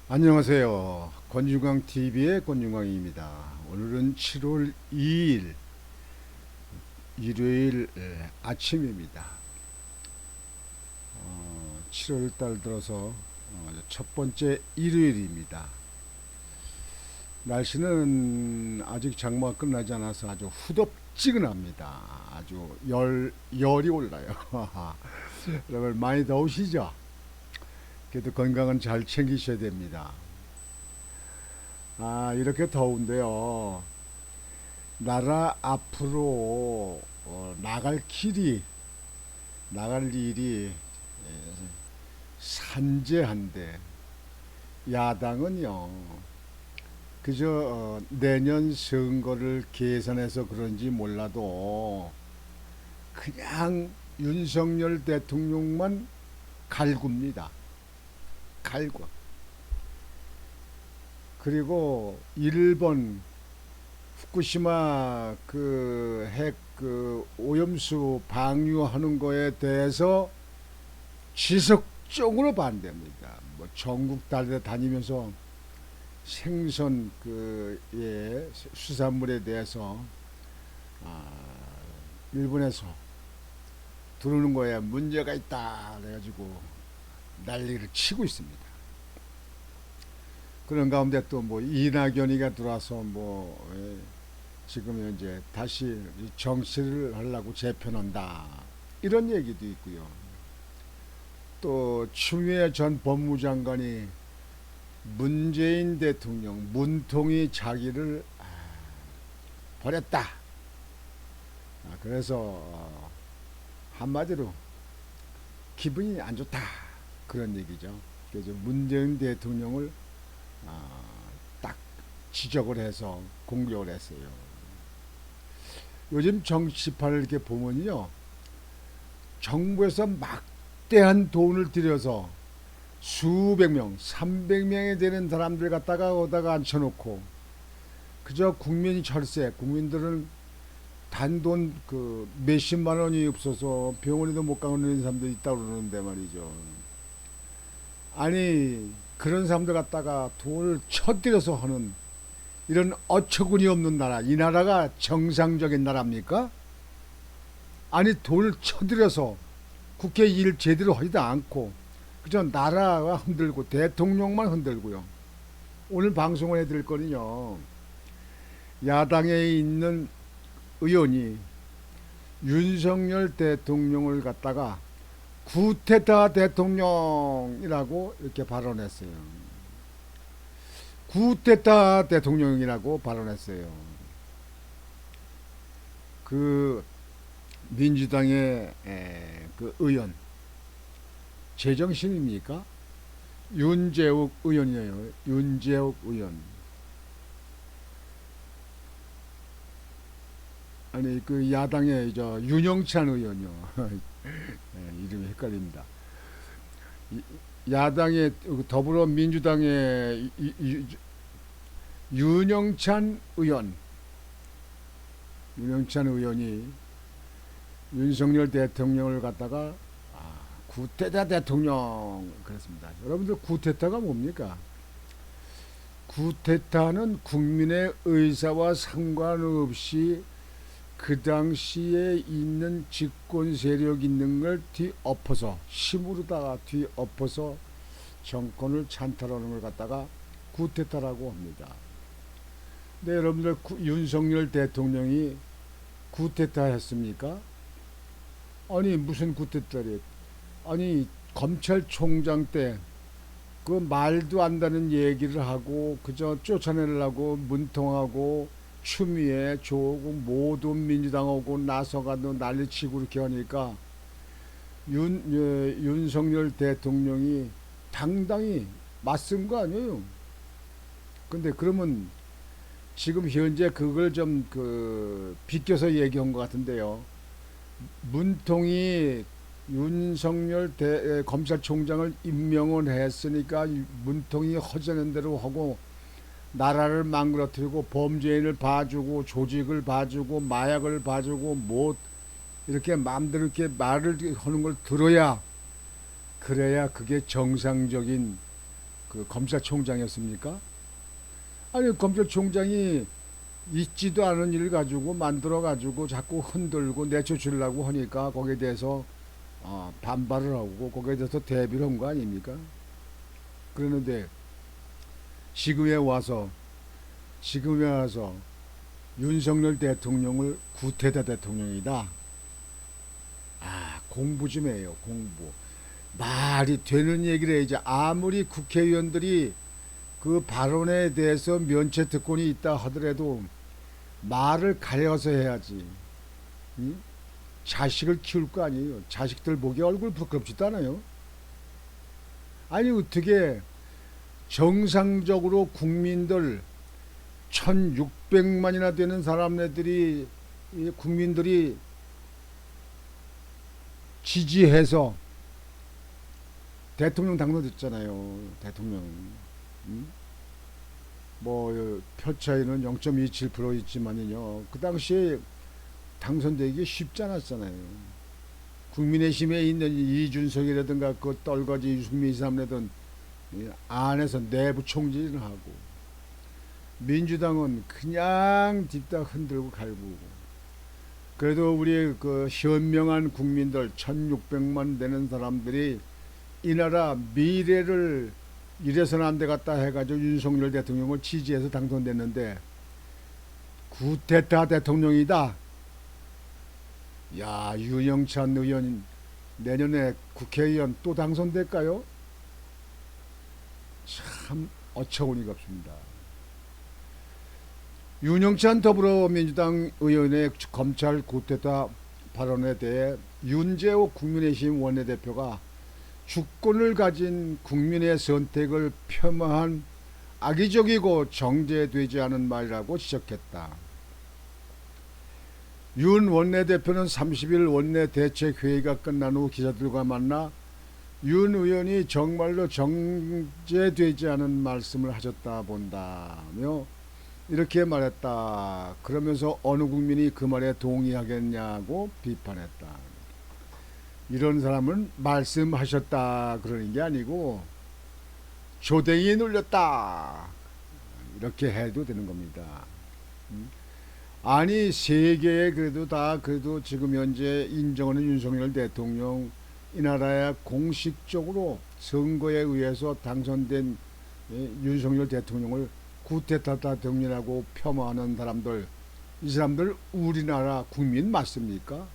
안녕하세요. 권중광TV의 권중광입니다. 오늘은 7월 2일 일요일 아침입니다. 7월 달 들어서 첫 번째 일요일입니다. 날씨는 아직 장마가 끝나지 않아서 아주 후덥지근합니다. 아주 열이 올라요. 여러분 많이 더우시죠? 그래도 건강은 잘 챙기셔야 됩니다. 이렇게 더운데요. 나라 앞으로 나갈 일이 산재한데 야당은요. 그저 내년 선거를 계산해서 그런지 몰라도 그냥 윤석열 대통령만 갈굽니다. 갈고. 그리고 일본 후쿠시마 그 핵 그 오염수 방류하는 거에 대해서 지속적으로 반대합니다. 뭐 전국 다니면서 생선 수산물에 대해서 아, 일본에서 들어오는 거에 문제가 있다 그래가지고 난리를 치고 있습니다. 그런 가운데 또 뭐 이낙연이가 들어와서 지금 현재 다시 정치를 하려고 재편한다 이런 얘기도 있고요. 또 추미애 전 법무장관이 문재인 대통령 문통이 자기를 버렸다. 그래서 한마디로 기분이 안 좋다 그런 얘기죠. 그래서 문재인 대통령을 딱 지적을 해서 공격을 했어요. 요즘 정치판을 이렇게 보면요, 정부에서 막대한 돈을 들여서 수백 명, 300명이 되는 사람들 갖다가 오다가 앉혀놓고 그저 국민이 철새, 국민들은 단돈 그 몇십만 원이 없어서 병원에도 못 가는 사람도 있다고 그러는데 말이죠. 아니 그런 사람들 갖다가 돈을 쳐들여서 하는 이런 어처구니 없는 나라, 이 나라가 정상적인 나라입니까? 아니 돈을 쳐들여서 국회 일 제대로 하지도 않고 그저 나라가 흔들고 대통령만 흔들고요. 오늘 방송을 해드릴 거는요, 야당에 있는 의원이 윤석열 대통령을 갖다가 구테타 대통령이라고 이렇게 발언했어요. 구테타 대통령이라고 발언했어요. 그 민주당의 그 의원, 제정신입니까? 윤재욱 의원이에요. 윤재욱 의원. 아니 그 야당의 저 윤영찬 의원이요. 이름이 헷갈립니다. 야당의 더불어민주당의 윤영찬 의원, 윤영찬 의원이 윤석열 대통령을 갖다가 구테타 대통령 그랬습니다. 여러분들 구테타가 뭡니까? 구테타는 국민의 의사와 상관없이 그 당시에 있는 집권 세력 있는 걸 뒤엎어서 힘으로다가 뒤엎어서 정권을 찬탈하는 걸 갖다가 구테타라고 합니다. 근데 여러분들 윤석열 대통령이 구테타 했습니까? 아니 무슨 구테타래? 아니 검찰총장 때 그 말도 안 되는 얘기를 하고 그저 쫓아내려고 문통하고 추미애 조국 모든 민주당하고 나서가도 난리치고 이렇게 하니까 윤석열 대통령이 당당히 맞선 거 아니에요. 근데 그러면 지금 현재 그걸 좀 비껴서 얘기한 것 같은데요. 문통이 윤석열 검찰총장을 임명을 했으니까 문통이 허전한 대로 하고 나라를 망가뜨리고 범죄인을 봐주고 조직을 봐주고 마약을 봐주고 뭐 이렇게 마음대로 이렇게 말을 하는 걸 들어야 그래야 그게 정상적인 그 검찰총장이었습니까? 아니 검찰총장이 있지도 않은 일 가지고 만들어 가지고 자꾸 흔들고 내쫓으려고 하니까 거기에 대해서 반발을 하고 거기에 대해서 대비를 한 거 아닙니까? 그러는데 지금에 와서 지금에 와서 윤석열 대통령을 구테타 대통령이다. 공부 좀 해요. 공부. 말이 되는 얘기를 해야지. 아무리 국회의원들이 그 발언에 대해서 면책 특권이 있다 하더라도 말을 가려서 해야지. 응? 자식을 키울 거 아니에요. 자식들 보기 얼굴 부끄럽지도 않아요. 아니 어떻게 정상적으로 국민들 1600만이나 되는 사람들이 국민들이 지지해서 대통령 당선됐잖아요. 대통령. 응? 뭐 표차이는 0.27% 있지만요. 그 당시에 당선되기 쉽지 않았잖아요. 국민의힘에 있는 이준석이라든가 그 떨거지 유승민 이 사람들은 안에서 내부 총질을 하고 민주당은 그냥 뒷딱 흔들고 갈구고 그래도 우리 그 현명한 국민들 1600만 되는 사람들이 이 나라 미래를 이래서는 안 되겠다 해가지고 윤석열 대통령을 지지해서 당선됐는데 구테타 대통령이다. 야, 윤영찬 의원 내년에 국회의원 또 당선될까요? 참 어처구니가 없습니다. 윤영찬 더불어민주당 의원의 검찰 구테타 발언에 대해 윤재호 국민의힘 원내대표가 주권을 가진 국민의 선택을 폄하한 악의적이고 정제되지 않은 말이라고 지적했다. 윤 원내대표는 30일 원내대책회의가 끝난 후 기자들과 만나 윤 의원이 정말로 정제되지 않은 말씀을 하셨다 본다며 이렇게 말했다. 그러면서 어느 국민이 그 말에 동의하겠냐고 비판했다. 이런 사람은 말씀하셨다 그러는 게 아니고 조댕이 눌렸다 이렇게 해도 되는 겁니다. 아니 세계에 그래도 지금 현재 인정하는 윤석열 대통령 이 나라에 공식적으로 선거에 의해서 당선된 윤석열 대통령을 구테타 대통령이라고 폄하하는 사람들 이 사람들 우리나라 국민 맞습니까?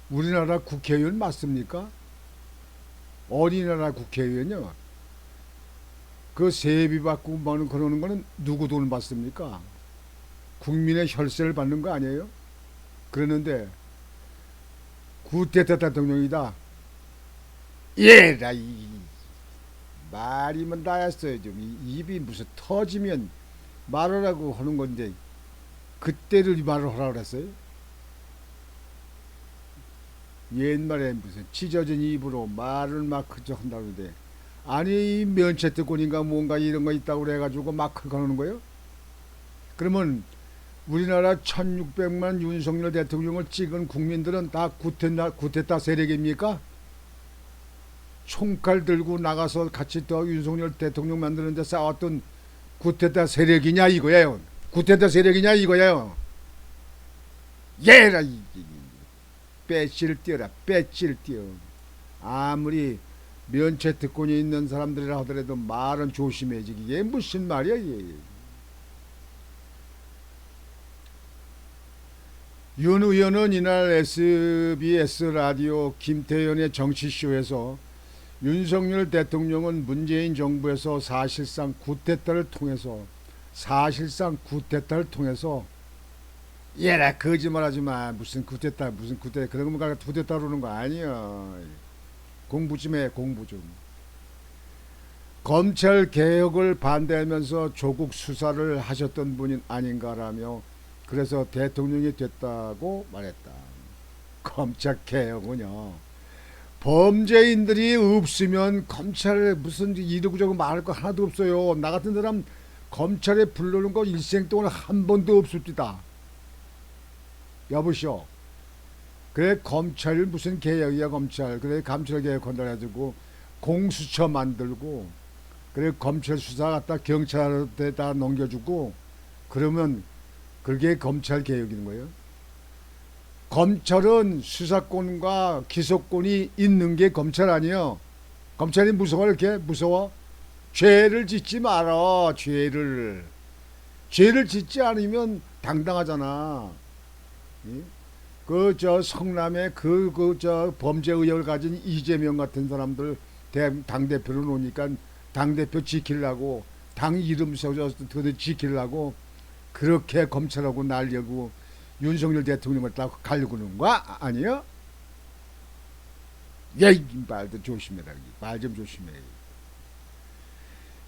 우리나라 국회의원 맞습니까? 어린나라 국회의원요. 그 세비 받고 뭐 그러는 거는 누구 돈을 받습니까? 국민의 혈세를 받는 거 아니에요? 그러는데 구테타 대통령이다. 예라 이 말이면 다였어요. 좀 입이 무슨 터지면 말을 하고 하는 건데 그때를 말을 하라고 그랬어요? 옛말에 무슨 찢어진 입으로 말을 막 그저 한다는데 아니 면책특권인가 뭔가 이런 거 있다고 그래가지고 막 그러는 거예요? 그러면 우리나라 1600만 윤석열 대통령을 찍은 국민들은 다 구테타 세력입니까? 총칼 들고 나가서 같이 또 윤석열 대통령 만드는데 싸웠던 구테타 세력이냐 이거예요. 구테타 세력이냐 이거예요. 예라 배치를 띄어라. 배치를 띄어. 아무리 면책특권이 있는 사람들이라 하더라도 말은 조심해야지. 이게 무슨 말이야 이게. 윤 의원은 이날 SBS 라디오 김태현의 정치쇼에서 윤석열 대통령은 문재인 정부에서 사실상 구테타를 통해서 얘라 거짓말하지 마. 무슨 구테타 그런 거 갖고 구테타 그러는 거 아니야. 공부 좀 해. 공부 좀. 검찰 개혁을 반대하면서 조국 수사를 하셨던 분이 아닌가라며 그래서 대통령이 됐다고 말했다. 검찰 개혁은요. 범죄인들이 없으면 검찰에 무슨 이러고저러고 말할 거 하나도 없어요. 나 같은 사람 검찰에 불러놓은 거 일생 동안 한 번도 없습니다. 여보시오. 그래 검찰 무슨 개혁이야 검찰. 그래 검찰 개혁한다 해가지고 공수처 만들고 그리고 검찰 수사 갖다 경찰에다 넘겨주고 그러면 그게 검찰 개혁인 거예요. 검찰은 수사권과 기소권이 있는 게 검찰 아니에요. 검찰이 무서워 이렇게 무서워? 죄를 짓지 마라. 죄를 짓지 않으면 당당하잖아. 그 저 성남에 그 저 범죄 의혹을 가진 이재명 같은 사람들 당 대표로 놓으니까 당 대표 지키려고 당 이름 써서 지키려고 그렇게 검찰하고 날려고 윤석열 대통령을 딱 가려고 그러는 거 아니야? 야, 이 말도 조심해라. 말 좀 조심해.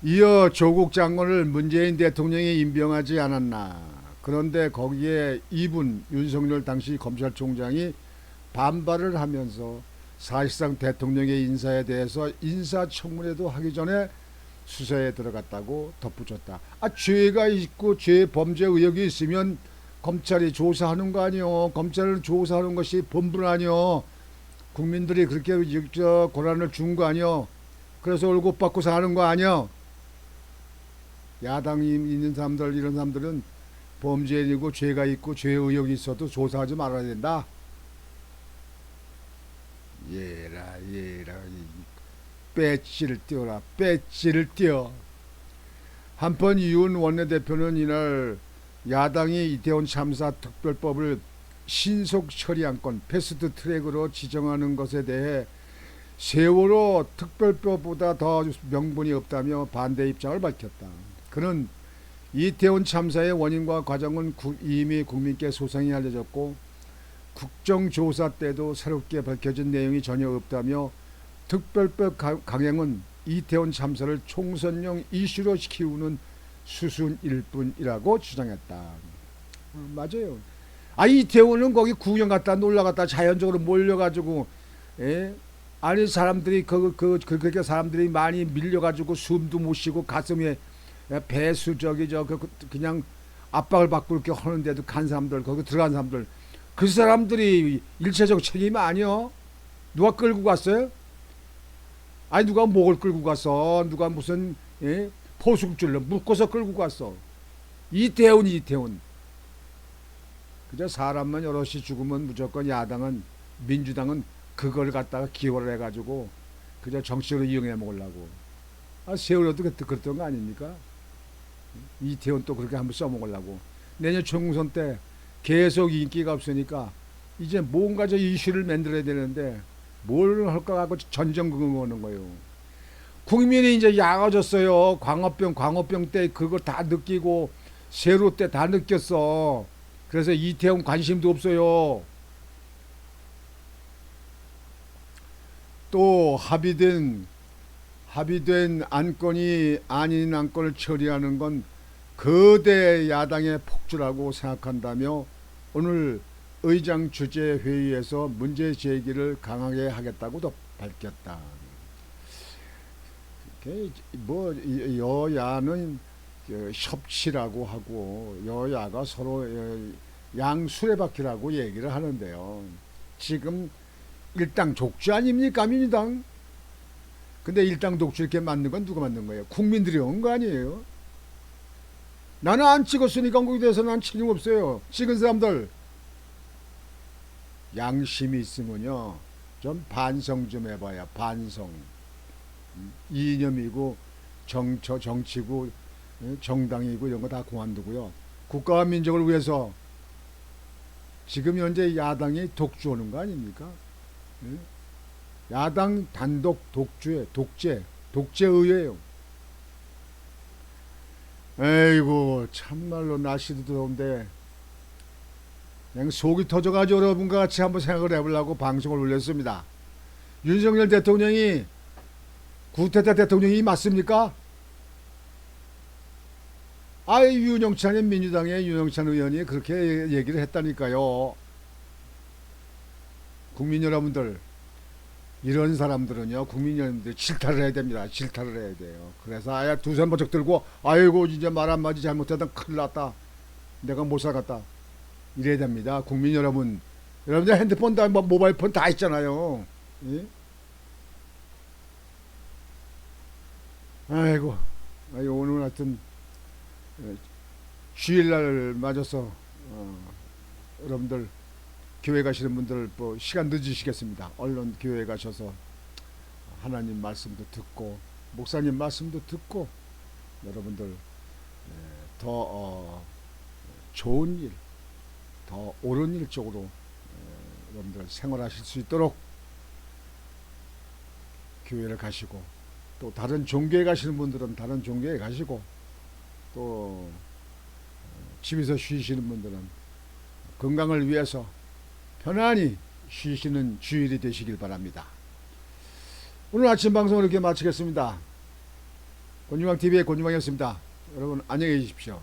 이어 조국 장관을 문재인 대통령이 임명하지 않았나. 그런데 거기에 이분 윤석열 당시 검찰총장이 반발을 하면서 사실상 대통령의 인사에 대해서 인사청문회도 하기 전에 수사에 들어갔다고 덧붙였다. 죄가 있고 범죄 의혹이 있으면 검찰이 조사하는 거 아니요. 검찰을 조사하는 것이 본분 아니요. 국민들이 그렇게 권한을 준 거 아니요. 그래서 월급 받고 사는 거 아니요. 야당이 있는 사람들 이런 사람들은 범죄이고 죄가 있고 죄 의혹이 있어도 조사하지 말아야 된다. 얘라 배지를 띄워라. 배지를 띄워. 한편 이훈 원내대표는 이날 야당이 이태원 참사 특별법을 신속 처리안건 패스트 트랙으로 지정하는 것에 대해 세월호 특별법보다 더 명분이 없다며 반대 입장을 밝혔다. 그는 이태원 참사의 원인과 과정은 이미 국민께 소상히 알려졌고 국정조사 때도 새롭게 밝혀진 내용이 전혀 없다며 특별법 강행은 이태원 참사를 총선용 이슈로 키우는 수순일 뿐이라고 주장했다. 맞아요. 이태원은 거기 구경 갔다 놀러 갔다 자연적으로 몰려가지고 아니 사람들이 그렇게 사람들이 많이 밀려가지고 숨도 못 쉬고 가슴에 배수 그냥 압박을 받고 이렇게 하는데도 간 사람들 거기 들어간 사람들 그 사람들이 일체적 책임이 아니요. 누가 끌고 갔어요? 누가 목을 끌고 갔어? 누가 무슨 포숙줄로 묶어서 끌고 갔어? 이태원. 그저 사람만 여럿이 죽으면 무조건 야당은 민주당은 그걸 갖다가 기호를 해가지고 그저 정치적으로 이용해 먹으려고. 세월호도 그랬던 거 아닙니까? 이태원 또 그렇게 한번 써먹으려고. 내년 총선 때 계속 인기가 없으니까 이제 뭔가 저 이슈를 만들어야 되는데 뭘 할까 하고 전전긍긍 하는 거예요. 국민이 이제 약아졌어요. 광우병 때 그거 다 느끼고 세월호 때 다 느꼈어. 그래서 이태원 관심도 없어요. 또 합의된 안건이 아닌 안건을 처리하는 건 거대 야당의 폭주라고 생각한다며 오늘 의장 주재 회의에서 문제 제기를 강하게 하겠다고도 밝혔다. 뭐 여야는 협치라고 하고 여야가 서로 양수레바퀴라고 얘기를 하는데요. 지금 일당 독주 아닙니까 민주당? 근데 일당 독주 이렇게 만든 건 누가 만든 거예요? 국민들이 온 거 아니에요? 나는 안 찍었으니까 거기에 대해서 난 책임 없어요. 찍은 사람들 양심이 있으면요 좀 반성 좀 해봐야. 반성. 이념이고 정치고 정당이고 이런 거 다 그만두고요. 국가와 민족을 위해서 지금 현재 야당이 독주하는 거 아닙니까? 야당 단독 독재의회예요. 에이고 참말로 날씨도 더운데 그냥 속이 터져가지고 여러분과 같이 한번 생각을 해보려고 방송을 올렸습니다. 윤석열 대통령이 구테타 대통령이 맞습니까? 윤영찬의 민주당의 윤영찬 의원이 그렇게 얘기를 했다니까요. 국민 여러분들 이런 사람들은요 국민 여러분들 질타를 해야 됩니다. 질타를 해야 돼요. 그래서 두 손 번쩍 들고 아이고 이제 말 한마디 잘못하다 큰일 났다. 내가 못 살았다. 이래야 됩니다. 국민 여러분. 여러분들 핸드폰 다 모바일 폰 다 있잖아요. 예? 아이고, 오늘 하여튼 주일날 맞아서 여러분들 교회 가시는 분들 뭐 시간 늦으시겠습니다. 얼른 교회 가셔서 하나님 말씀도 듣고 목사님 말씀도 듣고 여러분들 더 좋은 일, 더 옳은 일 쪽으로 여러분들 생활하실 수 있도록 교회를 가시고, 또 다른 종교에 가시는 분들은 다른 종교에 가시고, 또 집에서 쉬시는 분들은 건강을 위해서 편안히 쉬시는 주일이 되시길 바랍니다. 오늘 아침 방송을 이렇게 마치겠습니다. 곤주방TV의 곤주방이었습니다. 여러분 안녕히 계십시오.